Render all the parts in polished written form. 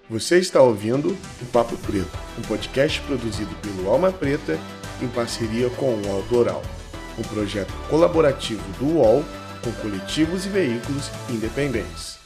Você está ouvindo o Papo Preto, um podcast produzido pelo Alma Preta em parceria com o UOL Doral, um projeto colaborativo do UOL com coletivos e veículos independentes.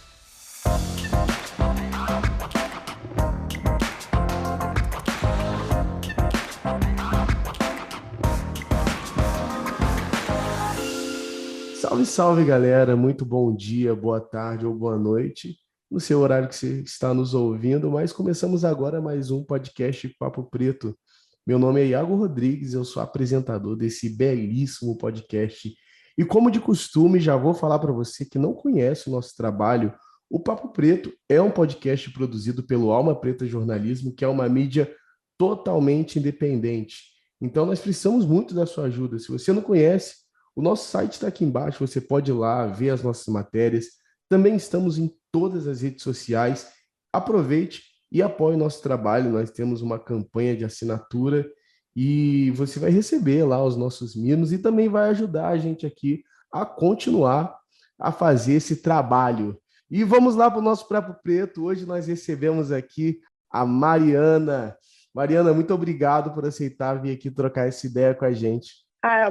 Salve, salve, galera! Muito bom dia, boa tarde ou boa noite, no seu horário que você está nos ouvindo, mas começamos agora mais um podcast Papo Preto. Meu nome é Iago Rodrigues, eu sou apresentador desse belíssimo podcast. E como de costume, já vou falar para você que não conhece o nosso trabalho. O Papo Preto é um podcast produzido pelo Alma Preta Jornalismo, que é uma mídia totalmente independente. Então nós precisamos muito da sua ajuda. Se você não conhece, o nosso site está aqui embaixo, você pode ir lá ver as nossas matérias. Também estamos em todas as redes sociais. Aproveite e apoie o nosso trabalho. Nós temos uma campanha de assinatura e você vai receber lá os nossos mimos e também vai ajudar a gente aqui a continuar a fazer esse trabalho. E vamos lá para o nosso Papo Preto. Hoje nós recebemos aqui a Mariana. Mariana, muito obrigado por aceitar vir aqui trocar essa ideia com a gente.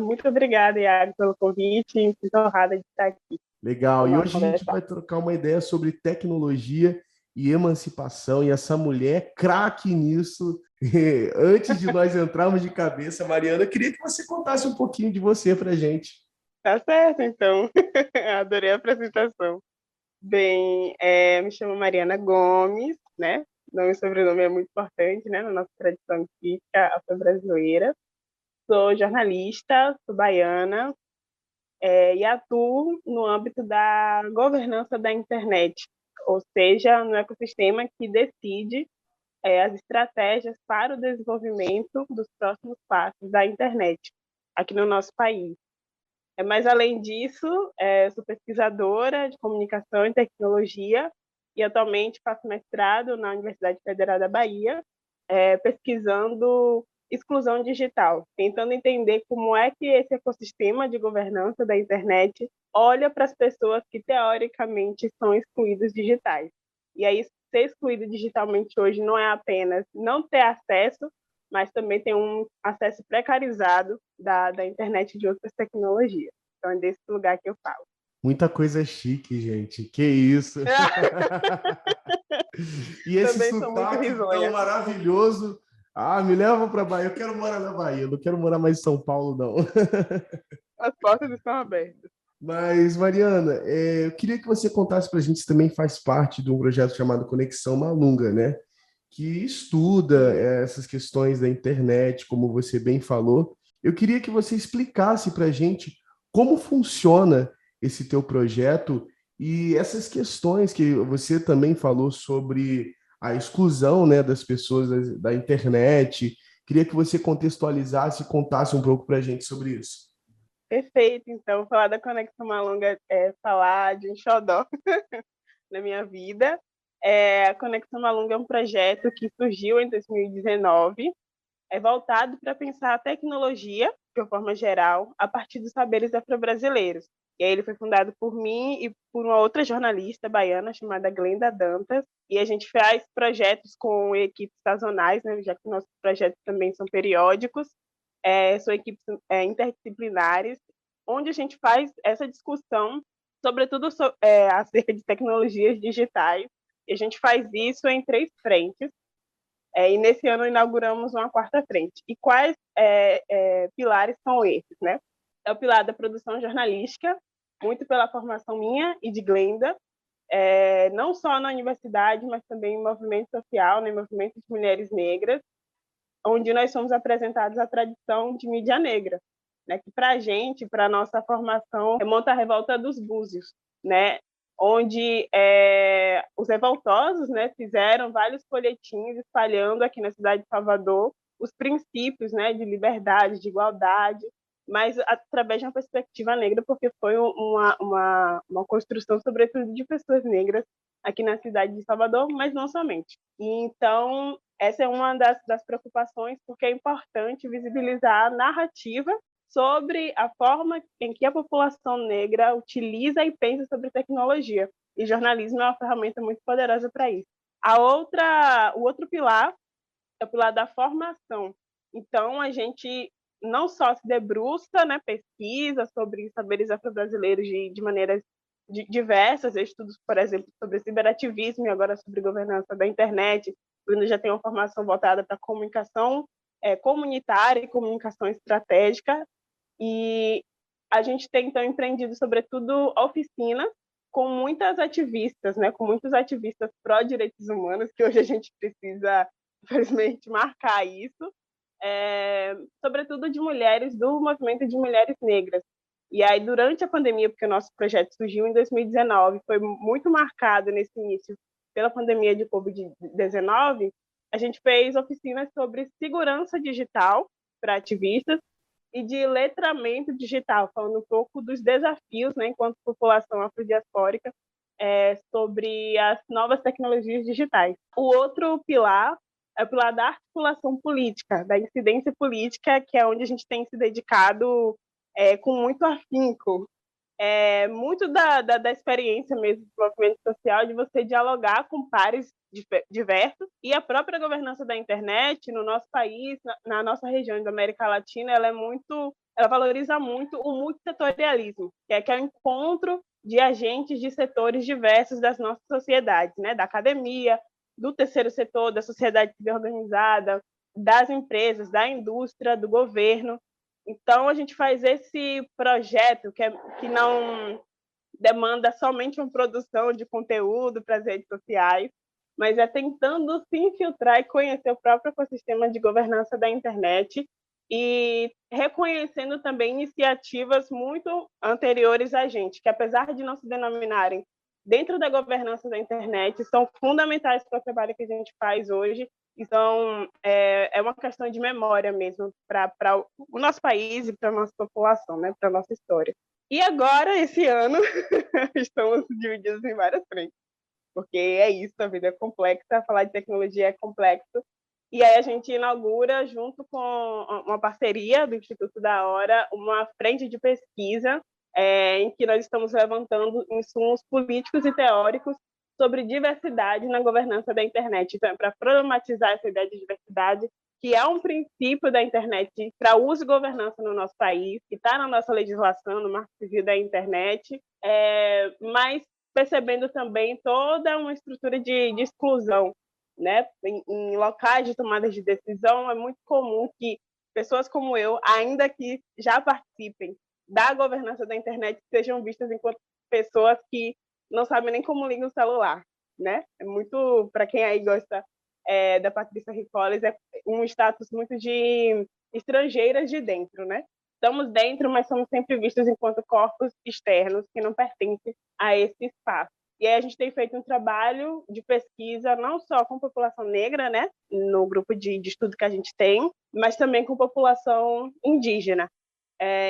Muito obrigada, Iago, pelo convite. Muito honrada de estar aqui. Legal. E Vamos hoje a gente conversar. vai trocar uma ideia sobre tecnologia e emancipação. E essa mulher é craque nisso. Antes de nós entrarmos de cabeça, Mariana, eu queria que você contasse um pouquinho de você para a gente. Tá certo, então. Adorei a apresentação. Bem, me chamo Mariana Gomes, né? Nome e sobrenome é muito importante, né? Na nossa tradição artística afro-brasileira. Sou jornalista, sou baiana, e atuo no âmbito da governança da internet, ou seja, no ecossistema que decide as estratégias para o desenvolvimento dos próximos passos da internet aqui no nosso país. Mas, além disso, sou pesquisadora de comunicação e tecnologia e atualmente faço mestrado na Universidade Federal da Bahia, pesquisando exclusão digital, tentando entender como é que esse ecossistema de governança da internet olha para as pessoas que, teoricamente, são excluídas digitais. E aí, ser excluído digitalmente hoje não é apenas não ter acesso, mas também tem um acesso precarizado da internet e de outras tecnologias. Então, é desse lugar que eu falo. Muita coisa chique, gente. Que isso! E esse Também sou muito sotaque tão risonha. maravilhoso. Ah, me leva para Bahia. Eu quero morar na Bahia. Eu não quero morar mais em São Paulo, não. As portas estão abertas. Mas, Mariana, eu queria que você contasse para a gente, você também faz parte de um projeto chamado Conexão Malunga, né? Que estuda essas questões da internet, como você bem falou. Eu queria que você explicasse para a gente como funciona esse teu projeto e essas questões que você também falou sobre a exclusão, né, das pessoas da internet. Queria que você contextualizasse e contasse um pouco para a gente sobre isso. Perfeito. Então, falar da Conexão Malunga é falar de um xodó na minha vida. A Conexão Malunga é um projeto que surgiu em 2019, voltado para pensar a tecnologia, de uma forma geral, a partir dos saberes afro-brasileiros. E aí ele foi fundado por mim e por uma outra jornalista baiana chamada Glenda Dantas. E a gente faz projetos com equipes sazonais, né, já que nossos projetos também são periódicos. São equipes interdisciplinares, onde a gente faz essa discussão, sobretudo acerca de tecnologias digitais. E a gente faz isso em 3 frentes. E nesse ano inauguramos uma 4ª frente. E quais pilares são esses, né? É o pilar da produção jornalística, muito pela formação minha e de Glenda, não só na universidade, mas também em movimento social, né, movimento de mulheres negras, onde nós somos apresentados à tradição de mídia negra, né, que para a gente, para a nossa formação, remonta à revolta dos Búzios, né, onde os revoltosos, né, fizeram vários folhetins espalhando aqui na cidade de Salvador os princípios, né, de liberdade, de igualdade, mas através de uma perspectiva negra, porque foi uma construção, sobretudo, de pessoas negras aqui na cidade de Salvador, mas não somente. Então, essa é uma das preocupações, porque é importante visibilizar a narrativa sobre a forma em que a população negra utiliza e pensa sobre tecnologia. E jornalismo é uma ferramenta muito poderosa para isso. O outro pilar é o pilar da formação. Então, a gente não só se debruça, né, pesquisa sobre saberes afro-brasileiros de maneiras diversas, estudos, por exemplo, sobre ciberativismo e agora sobre governança da internet. O Bruno já tem uma formação voltada para comunicação comunitária e comunicação estratégica, e a gente tem, então, empreendido, sobretudo, oficinas com muitas ativistas, né, com muitos ativistas pró-direitos humanos, que hoje a gente precisa, infelizmente, marcar isso, sobretudo de mulheres do movimento de mulheres negras. E aí, durante a pandemia, porque o nosso projeto surgiu em 2019, foi muito marcado nesse início pela pandemia de Covid-19, a gente fez oficinas sobre segurança digital para ativistas e de letramento digital, falando um pouco dos desafios, né, enquanto população afrodiaspórica, sobre as novas tecnologias digitais. O outro pilar é o pilar da articulação política, da incidência política, que é onde a gente tem se dedicado com muito afinco. Muito da experiência mesmo do movimento social, de você dialogar com pares diversos, e a própria governança da internet no nosso país, na nossa região da América Latina, ela valoriza muito o multissetorialismo, que é o encontro de agentes de setores diversos das nossas sociedades, né? Da academia, do terceiro setor, da sociedade civil organizada, das empresas, da indústria, do governo. Então, a gente faz esse projeto que não demanda somente uma produção de conteúdo para as redes sociais, mas tentando se infiltrar e conhecer o próprio ecossistema de governança da internet e reconhecendo também iniciativas muito anteriores a gente, que apesar de não se denominarem dentro da governança da internet, são fundamentais para o trabalho que a gente faz hoje. Então, é uma questão de memória mesmo para o nosso país e para a nossa população, né, para a nossa história. E agora, esse ano, estamos divididos em várias frentes, porque é isso, a vida é complexa, falar de tecnologia é complexo. E aí a gente inaugura, junto com uma parceria do Instituto da Hora, uma frente de pesquisa em que nós estamos levantando insumos políticos e teóricos sobre diversidade na governança da internet. Então, para problematizar essa ideia de diversidade, que é um princípio da internet para uso e governança no nosso país, que está na nossa legislação, no Marco Civil da Internet, mas percebendo também toda uma estrutura de exclusão, né? Em locais de tomada de decisão, é muito comum que pessoas como eu, ainda que já participem da governança da internet, sejam vistas enquanto pessoas que não sabem nem como liga o celular, né? É muito, para quem aí gosta da Patrícia Ricolles, é um status muito de estrangeiras de dentro, né? Estamos dentro, mas somos sempre vistos enquanto corpos externos que não pertencem a esse espaço. E aí a gente tem feito um trabalho de pesquisa não só com população negra, né, no grupo de estudo que a gente tem, mas também com população indígena,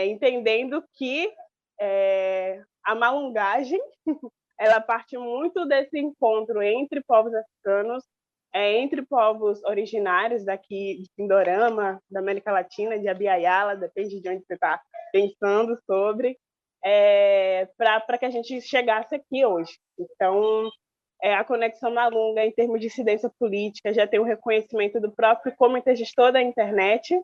entendendo que a malungagem ela parte muito desse encontro entre povos africanos, entre povos originários daqui de Pindorama, da América Latina, de Abya-Yala, depende de onde você está pensando sobre, para que a gente chegasse aqui hoje. Então, a Conexão Malunga, em termos de incidência política, já tem um reconhecimento do próprio Comitê Gestor da Internet,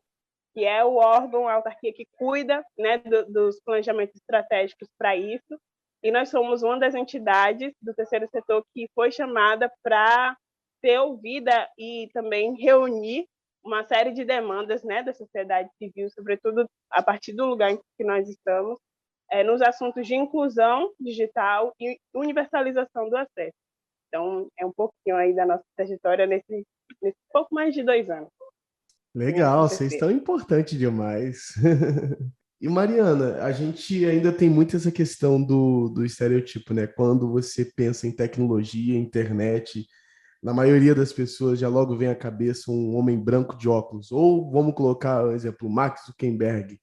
que é o órgão, a autarquia que cuida, né, dos planejamentos estratégicos para isso, e nós somos uma das entidades do terceiro setor que foi chamada para ser ouvida e também reunir uma série de demandas, né, da sociedade civil, sobretudo a partir do lugar em que nós estamos, nos assuntos de inclusão digital e universalização do acesso. Então, é um pouquinho aí da nossa trajetória nesse pouco mais de 2 anos. Legal, vocês estão importantes demais. E Mariana, a gente ainda tem muito essa questão do estereotipo, né? Quando você pensa em tecnologia, internet, na maioria das pessoas já logo vem à cabeça um homem branco de óculos. Ou vamos colocar, por exemplo, Mark Zuckerberg.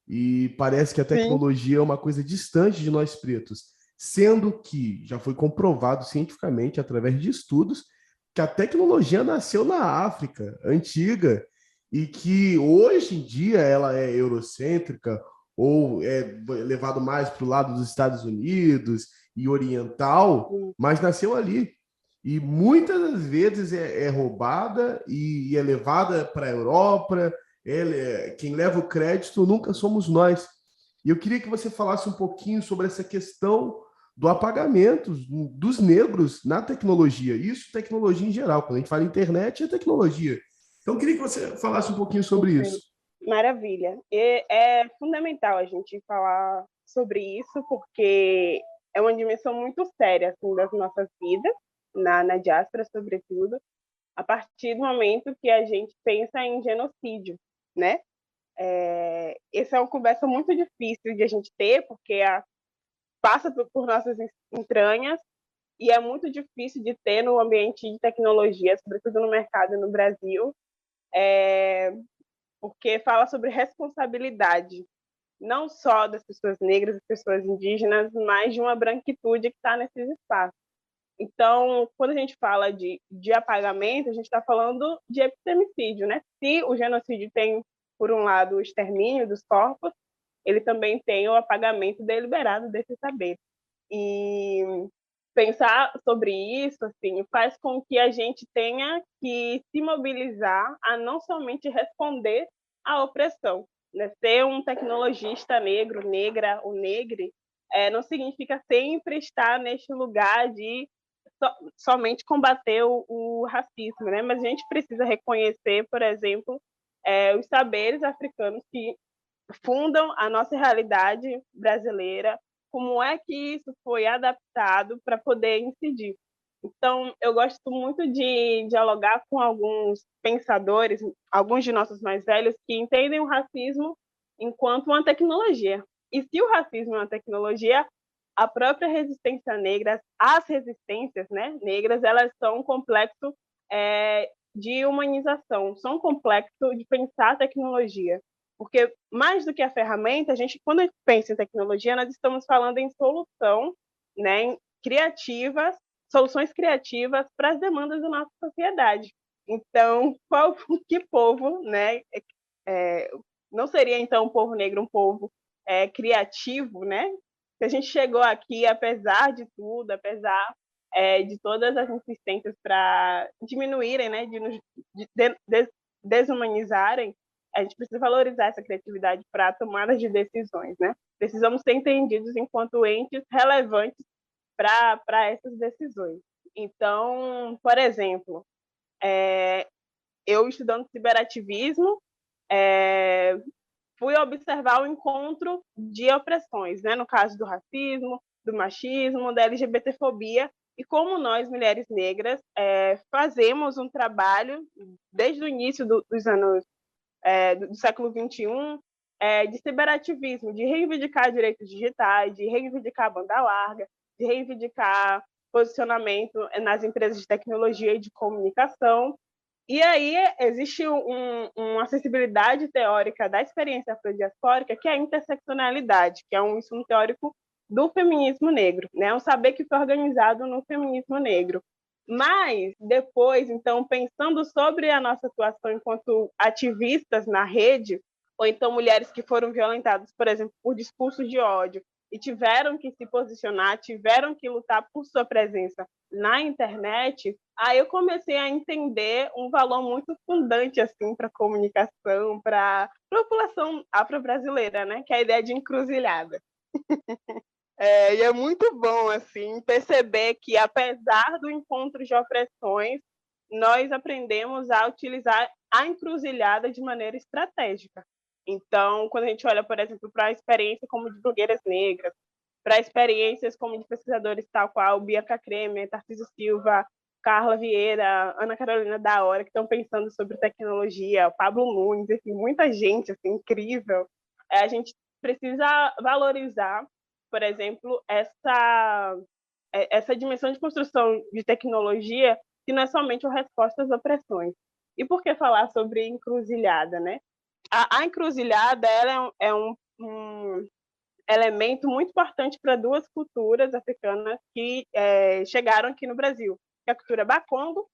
E parece que a tecnologia é uma coisa distante de nós pretos, sendo que já foi comprovado cientificamente, através de estudos, que a tecnologia nasceu na África antiga e que hoje em dia ela é eurocêntrica ou é levado mais para o lado dos Estados Unidos e oriental, mas nasceu ali. e muitas das vezes é roubada e é levada para a Europa. Quem leva o crédito nunca somos nós. E eu queria que você falasse um pouquinho sobre essa questão do apagamento dos negros na tecnologia. Isso, tecnologia em geral. Quando a gente fala internet, é tecnologia. Então, eu queria que você falasse um pouquinho sobre isso. Maravilha. E é fundamental a gente falar sobre isso, porque é uma dimensão muito séria assim, das nossas vidas, na diáspora, sobretudo, a partir do momento que a gente pensa em genocídio, né? Essa é uma conversa muito difícil de a gente ter, porque passa por nossas entranhas e é muito difícil de ter no ambiente de tecnologia, sobretudo no mercado no Brasil, porque fala sobre responsabilidade, não só das pessoas negras, das pessoas indígenas, mas de uma branquitude que está nesses espaços. Então, quando a gente fala de apagamento, a gente está falando de epistemicídio, né? Se o genocídio tem, por um lado, o extermínio dos corpos, ele também tem o apagamento deliberado desses saberes. E pensar sobre isso assim, faz com que a gente tenha que se mobilizar a não somente responder à opressão. Né? Ser um tecnologista negro, negra ou negre, não significa sempre estar neste lugar de somente combater o racismo, né? Mas a gente precisa reconhecer, por exemplo, os saberes africanos que fundam a nossa realidade brasileira, como é que isso foi adaptado para poder incidir. Então, eu gosto muito de dialogar com alguns pensadores, alguns de nossos mais velhos, que entendem o racismo enquanto uma tecnologia. E se o racismo é uma tecnologia, a própria resistência negra, as resistências, né, negras, elas são um complexo de humanização, são um complexo de pensar a tecnologia. Porque, mais do que a ferramenta, quando a gente pensa em tecnologia, nós estamos falando em solução, né, em soluções criativas para as demandas da nossa sociedade. Então, que povo, né, não seria, então, um povo negro um povo criativo, né? Se a gente chegou aqui, apesar de tudo, apesar de todas as insistências para diminuírem, né, desumanizarem, a gente precisa valorizar essa criatividade para a tomada de decisões, né? Precisamos ser entendidos enquanto entes relevantes para essas decisões. Então, por exemplo, eu estudando ciberativismo, fui observar o encontro de opressões, né? No caso do racismo, do machismo, da LGBTfobia, e como nós, mulheres negras, fazemos um trabalho desde o início dos anos do século XXI, de ciberativismo, de reivindicar direitos digitais, de reivindicar banda larga, de reivindicar posicionamento nas empresas de tecnologia e de comunicação. E aí existe uma acessibilidade teórica da experiência afrodiaspórica, que é a interseccionalidade, que é um estudo teórico do feminismo negro, né? Um saber que foi organizado no feminismo negro. Mas, depois, então, pensando sobre a nossa atuação enquanto ativistas na rede, ou então mulheres que foram violentadas, por exemplo, por discursos de ódio, e tiveram que se posicionar, tiveram que lutar por sua presença na internet, aí eu comecei a entender um valor muito fundante assim para a comunicação, para a população afro-brasileira, né? Que é a ideia de encruzilhada. E é muito bom assim perceber que, apesar do encontro de opressões, nós aprendemos a utilizar a encruzilhada de maneira estratégica. Então, quando a gente olha, por exemplo, para a experiência como de blogueiras negras, para experiências como de pesquisadores tal qual Bianca Kremer, Tarcísio Silva, Carla Vieira, Ana Carolina da Hora, que estão pensando sobre tecnologia, Pablo Nunes, enfim, muita gente assim, incrível. A gente precisa valorizar, por exemplo, essa dimensão de construção de tecnologia que não é somente uma resposta às opressões. E por que falar sobre encruzilhada, né? A encruzilhada ela é um elemento muito importante para duas culturas africanas que chegaram aqui no Brasil, que é a cultura Bakongo,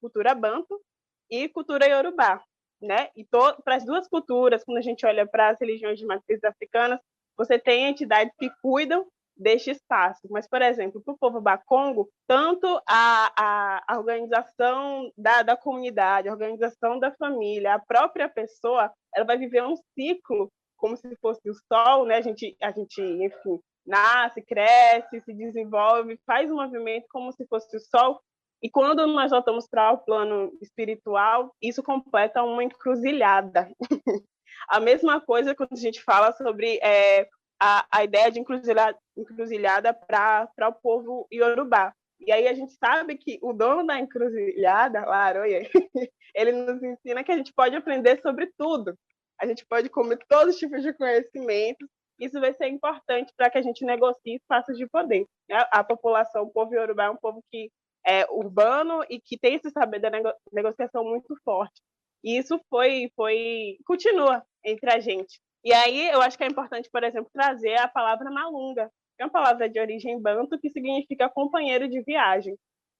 cultura Banto e cultura Yorubá. Né? E para as duas culturas, quando a gente olha para as religiões de matrizes africanas, você tem entidades que cuidam deste espaço. Mas, por exemplo, para o povo Bakongo, tanto a organização da comunidade, a organização da família, a própria pessoa, ela vai viver um ciclo como se fosse o sol, né? A gente, enfim, nasce, cresce, se desenvolve, faz um movimento como se fosse o sol. E quando nós voltamos para o plano espiritual, isso completa uma encruzilhada. A mesma coisa quando a gente fala sobre a ideia de encruzilhada para o povo iorubá. E aí a gente sabe que o dono da encruzilhada, Laroye, ele nos ensina que a gente pode aprender sobre tudo. A gente pode comer todos os tipos de conhecimento. Isso vai ser importante para que a gente negocie espaços de poder. A população, o povo iorubá é um povo que é urbano e que tem esse saber da negociação muito forte. E isso continua entre a gente. E aí eu acho que é importante, por exemplo, trazer a palavra malunga, que é uma palavra de origem banto que significa companheiro de viagem.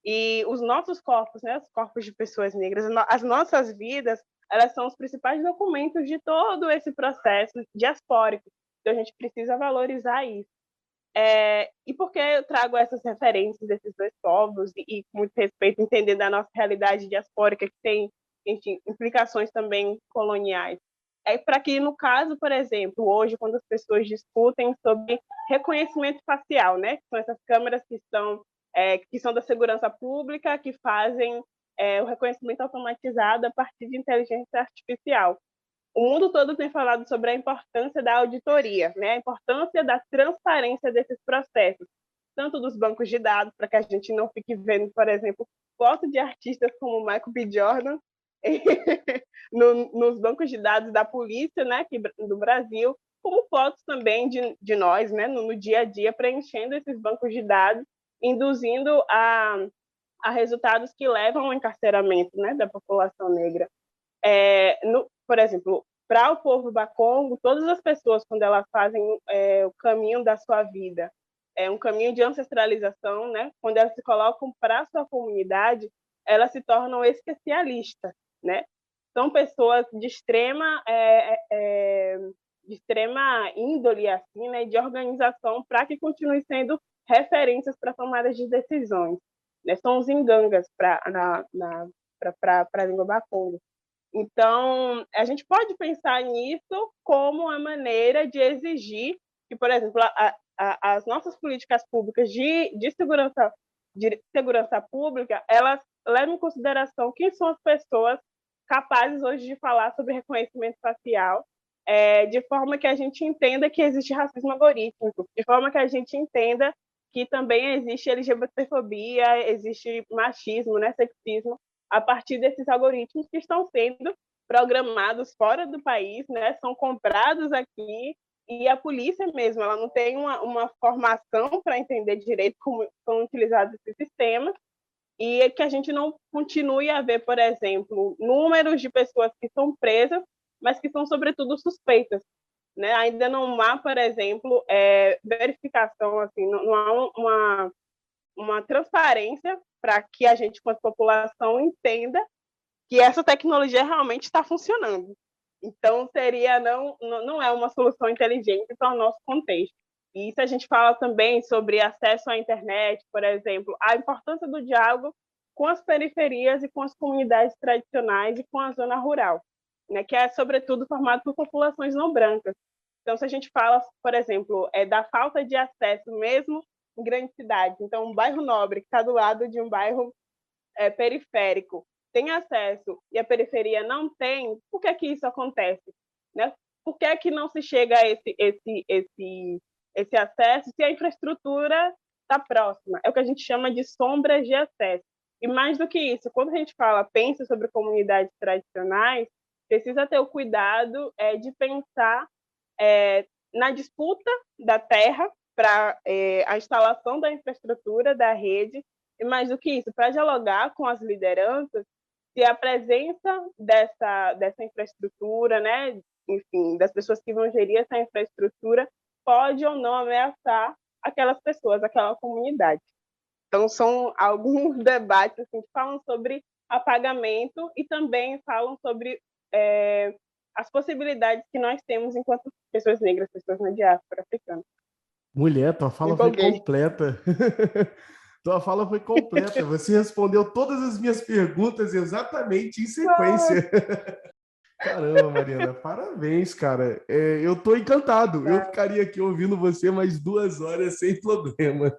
E os nossos corpos, né, os corpos de pessoas negras, as nossas vidas, elas são os principais documentos de todo esse processo diaspórico. Então a gente precisa valorizar isso. E por que eu trago essas referências desses dois povos e com muito respeito, entender da nossa realidade diaspórica, que tem, enfim, implicações também coloniais? É para que, no caso, por exemplo, hoje, quando as pessoas discutem sobre reconhecimento facial, né, que são essas câmeras que são da segurança pública, que fazem o reconhecimento automatizado a partir de inteligência artificial. O mundo todo tem falado sobre a importância da auditoria, né? A importância da transparência desses processos, tanto dos bancos de dados, para que a gente não fique vendo, por exemplo, fotos de artistas como Michael B. Jordan nos bancos de dados da polícia, né, do Brasil, como fotos também de nós, né, no dia a dia, preenchendo esses bancos de dados, induzindo a resultados que levam ao encarceramento, né, da população negra. Por exemplo, para o povo Bakongo, todas as pessoas, quando elas fazem o caminho da sua vida, um caminho de ancestralização, né? Quando elas se colocam para a sua comunidade, elas se tornam especialistas, né? São pessoas de extrema índole, assim, né? De organização, para que continuem sendo referências para tomadas de decisões, né? São os engangas para a língua Bakongo. Então, a gente pode pensar nisso como uma maneira de exigir que, por exemplo, as nossas políticas públicas de segurança pública, elas levam em consideração quem são as pessoas capazes hoje de falar sobre reconhecimento facial, de forma que a gente entenda que existe racismo algorítmico, de forma que a gente entenda que também existe LGBTfobia, existe machismo, né, sexismo, a partir desses algoritmos que estão sendo programados fora do país, né, são comprados aqui, e a polícia mesmo, ela não tem uma formação para entender direito como são utilizados esses sistemas, e que a gente não continue a ver, por exemplo, números de pessoas que são presas, mas que são, sobretudo, suspeitas. Né? Ainda não há, por exemplo, verificação, assim, não há uma transparência para que a gente, quanto população, entenda que essa tecnologia realmente está funcionando. Então, não é uma solução inteligente para o nosso contexto. E isso a gente fala também sobre acesso à internet, por exemplo, a importância do diálogo com as periferias e com as comunidades tradicionais e com a zona rural, né, que é, sobretudo, formado por populações não brancas. Então, se a gente fala, por exemplo, da falta de acesso mesmo em grandes cidades, então, um bairro nobre que está do lado de um bairro periférico tem acesso e a periferia não tem, por que isso acontece? Né? Por que não se chega a esse acesso se a infraestrutura está próxima? É o que a gente chama de sombras de acesso. E mais do que isso, quando a gente pensa sobre comunidades tradicionais, precisa ter o cuidado de pensar na disputa da terra para a instalação da infraestrutura da rede, e mais do que isso, para dialogar com as lideranças, se a presença dessa infraestrutura, né, enfim, das pessoas que vão gerir essa infraestrutura, pode ou não ameaçar aquelas pessoas, aquela comunidade. Então, são alguns debates assim, que falam sobre apagamento e também falam sobre as possibilidades que nós temos enquanto pessoas negras, pessoas na diáspora africana. Mulher, tua Me fala foi empolguei. completa. Tua fala foi completa. Você respondeu todas as minhas perguntas exatamente em Ah, sequência. Caramba, Mariana, parabéns, cara. Eu tô encantado. Eu tá. ficaria aqui ouvindo você mais 2 horas sem problema.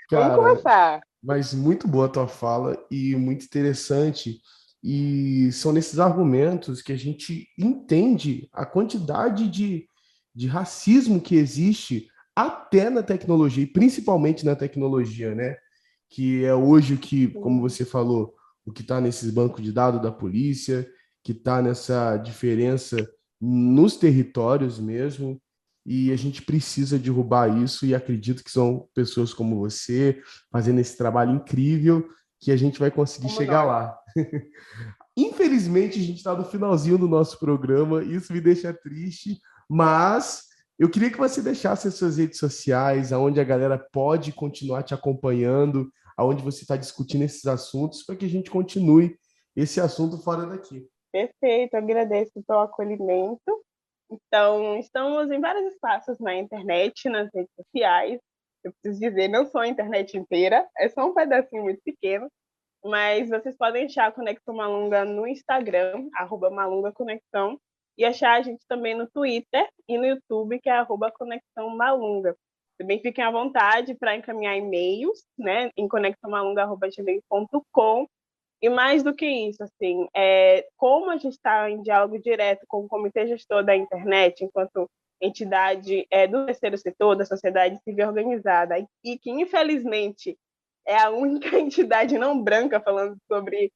Vamos Cara, conversar. mas muito boa a tua fala e muito interessante. E são nesses argumentos que a gente entende a quantidade de racismo que existe até na tecnologia, e principalmente na tecnologia, né? Que é hoje o que, como Sim, você falou, o que está nesses bancos de dados da polícia, que está nessa diferença nos territórios mesmo, e a gente precisa derrubar isso, e acredito que são pessoas como você, fazendo esse trabalho incrível, que a gente vai conseguir como chegar nós. lá. Infelizmente, a gente está no finalzinho do nosso programa, isso me deixa triste, mas eu queria que você deixasse as suas redes sociais, aonde a galera pode continuar te acompanhando, aonde você está discutindo esses assuntos, para que a gente continue esse assunto fora daqui. Perfeito, agradeço pelo acolhimento. Então, estamos em vários espaços na internet, nas redes sociais. Eu preciso dizer, não sou a internet inteira, é só um pedacinho muito pequeno, mas vocês podem achar a Conexão Malunga no Instagram, @malungaconexão, e achar a gente também no Twitter e no YouTube, que é @conexão malunga. Também fiquem à vontade para encaminhar e-mails, né, em conexãomalunga@gmail.com. E mais do que isso, assim, como a gente está em diálogo direto com o Comitê Gestor da Internet, enquanto entidade do terceiro setor, da sociedade civil organizada, e que, infelizmente, é a única entidade não branca falando sobre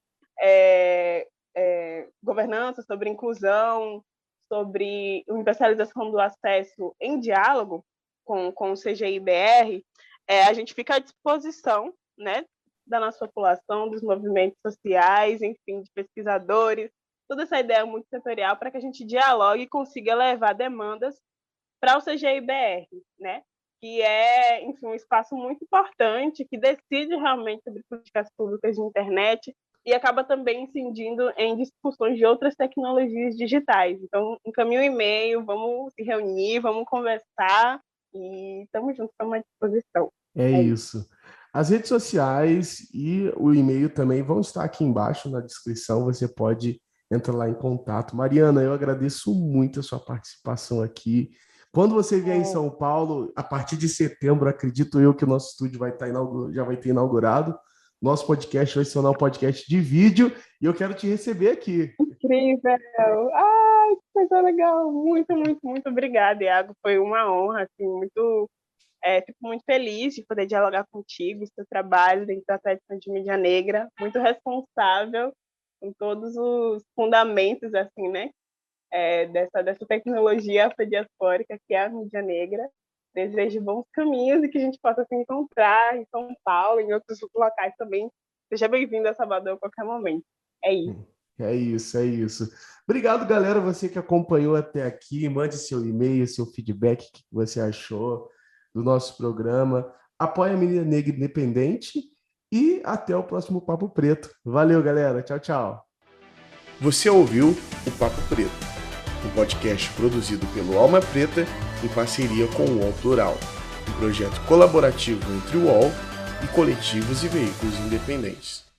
governança, sobre inclusão, sobre universalização do acesso em diálogo com o CGI-BR, a gente fica à disposição, né, da nossa população, dos movimentos sociais, enfim, de pesquisadores, toda essa ideia multissetorial para que a gente dialogue e consiga levar demandas para o CGI-BR, né? Que é, enfim, um espaço muito importante, que decide realmente sobre políticas públicas de internet e acaba também incidindo em discussões de outras tecnologias digitais. Então, encaminhe um e-mail, vamos se reunir, vamos conversar e estamos juntos, estamos à disposição. É É isso. isso. As redes sociais e o e-mail também vão estar aqui embaixo na descrição. Você pode entrar lá em contato. Mariana, eu agradeço muito a sua participação aqui. Quando você vier em São Paulo, a partir de setembro, acredito eu que o nosso estúdio vai estar já vai ter inaugurado. Nosso podcast vai ser um podcast de vídeo e eu quero te receber aqui. Incrível! Ai, que coisa legal! Muito, muito, muito obrigada, Iago. Foi uma honra, assim, fico muito feliz de poder dialogar contigo, seu trabalho dentro da tradição de mídia negra, muito responsável com todos os fundamentos, assim, né, dessa tecnologia afrodiaspórica que é a mídia negra. Desejo bons caminhos e que a gente possa se encontrar em São Paulo, em outros locais também. Seja bem-vindo a Salvador a qualquer momento. É isso. É isso, é isso. Obrigado, galera, você que acompanhou até aqui. Mande seu e-mail, seu feedback, o que você achou do nosso programa. Apoie a Mídia Negra Independente e até o próximo Papo Preto. Valeu, galera. Tchau, tchau. Você ouviu o Papo Preto, um podcast produzido pelo Alma Preta em parceria com o UOL Plural, um projeto colaborativo entre o UOL e coletivos e veículos independentes.